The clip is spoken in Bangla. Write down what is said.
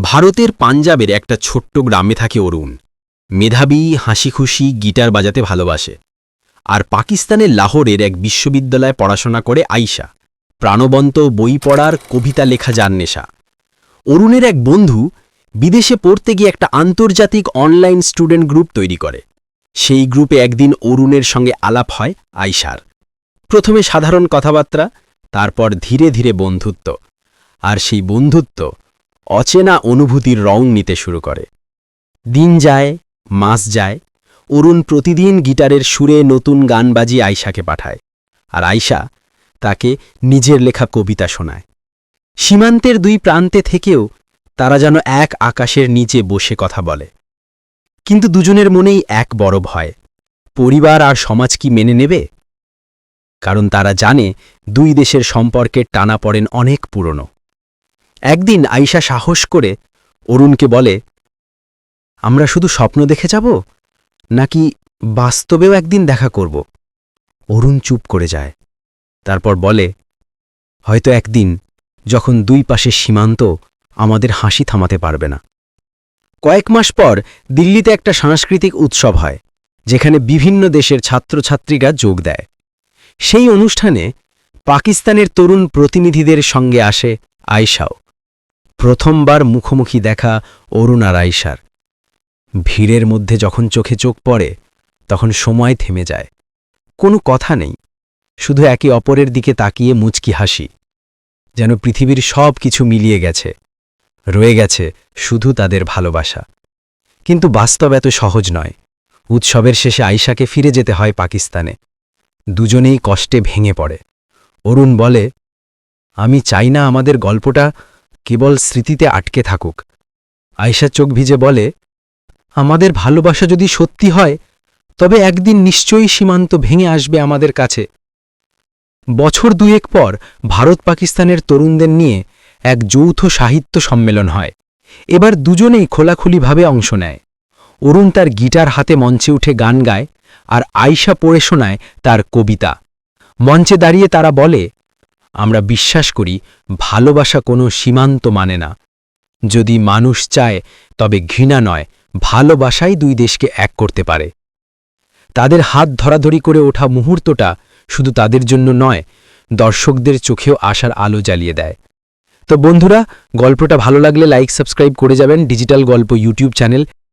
ভারতের পাঞ্জাবের একটা ছোট্ট গ্রামে থাকে অরুণ। মেধাবী, হাসিখুশি, গিটার বাজাতে ভালোবাসে। আর পাকিস্তানের লাহোরের এক বিশ্ববিদ্যালয়ে পড়াশোনা করে আয়শা। প্রাণবন্ত, বই পড়ার, কবিতা লেখা যার নেশা। অরুণের এক বন্ধু বিদেশে পড়তে গিয়ে একটা আন্তর্জাতিক অনলাইন স্টুডেন্ট গ্রুপ তৈরি করে। সেই গ্রুপে একদিন অরুণের সঙ্গে আলাপ হয় আয়শার। প্রথমে সাধারণ কথাবার্তা, তারপর ধীরে ধীরে বন্ধুত্ব। আর সেই বন্ধুত্ব অচেনা অনুভূতির রং নিতে শুরু করে। দিন যায়, মাস যায়, অরুণ প্রতিদিন গিটারের সুরে নতুন গান বাজিয়ে আয়শাকে পাঠায়। আর আয়শা তাকে নিজের লেখা কবিতা শোনায়। সীমান্তের দুই প্রান্তে থেকেও তারা যেন এক আকাশের নিচে বসে কথা বলে। কিন্তু দুজনের মনেই এক বড় ভয়, পরিবার আর সমাজ কি মেনে নেবে? কারণ তারা জানে দুই দেশের সম্পর্কের টানাপড়েন অনেক পুরনো। একদিন আয়শা সাহস করে অরুণকে বলে, আমরা শুধু স্বপ্ন দেখে যাব, নাকি বাস্তবেও একদিন দেখা করব? অরুণ চুপ করে যায়। তারপর বলে, হয়তো একদিন, যখন দুই পাশের সীমান্ত আমাদের হাসি থামাতে পারবে না। কয়েক মাস পর দিল্লিতে একটা সাংস্কৃতিক উৎসব হয়, যেখানে বিভিন্ন দেশের ছাত্রছাত্রীরা যোগ দেয়। সেই অনুষ্ঠানে পাকিস্তানের তরুণ প্রতিনিধিদের সঙ্গে আসে আয়শাও। প্রথমবার মুখোমুখি দেখা অরুণ আর আয়শার। ভিড়ের মধ্যে যখন চোখে চোখ পড়ে, তখন সময় থেমে যায়। কোনো কথা নেই, শুধু একে অপরের দিকে তাকিয়ে মুচকি হাসি। যেন পৃথিবীর সব কিছু মিলিয়ে গেছে, রয়ে গেছে শুধু তাদের ভালোবাসা। কিন্তু বাস্তব এত সহজ নয়। উৎসবের শেষে আয়শাকে ফিরে যেতে হয় পাকিস্তানে। দুজনেই কষ্টে ভেঙে পড়ে। অরুণ বলে, আমি চাই না আমাদের গল্পটা কেবল স্মৃতিতে আটকে থাকুক। আয়শা চোখ ভিজে বলে, আমাদের ভালোবাসা যদি সত্যি হয়, তবে একদিন নিশ্চয়ই সীমান্ত ভেঙে আসবে আমাদের কাছে। বছর দুয়েক পর ভারত পাকিস্তানের তরুণদের নিয়ে এক যৌথ সাহিত্য সম্মেলন হয়। এবার দুজনেই খোলাখুলিভাবে অংশ নেয়। অরুণ তার গিটার হাতে মঞ্চে উঠে গান গায়, আর আয়শা পড়ে শোনায় তার কবিতা। মঞ্চে দাঁড়িয়ে তারা বলে, আমরা বিশ্বাস করি ভালোবাসা কোনো সীমান্ত মানে না। যদি মানুষ চায়, তবে ঘৃণা নয়, ভালোবাসাই দুই দেশকে এক করতে পারে। তাদের হাত ধরাধরি করে ওঠা মুহূর্তটা শুধু তাদের জন্য নয়, দর্শকদের চোখেও আশার আলো জ্বালিয়ে দেয়। তো বন্ধুরা, গল্পটা ভালো লাগলে লাইক, সাবস্ক্রাইব করে যাবেন ডিজিটাল গল্প ইউটিউব চ্যানেল।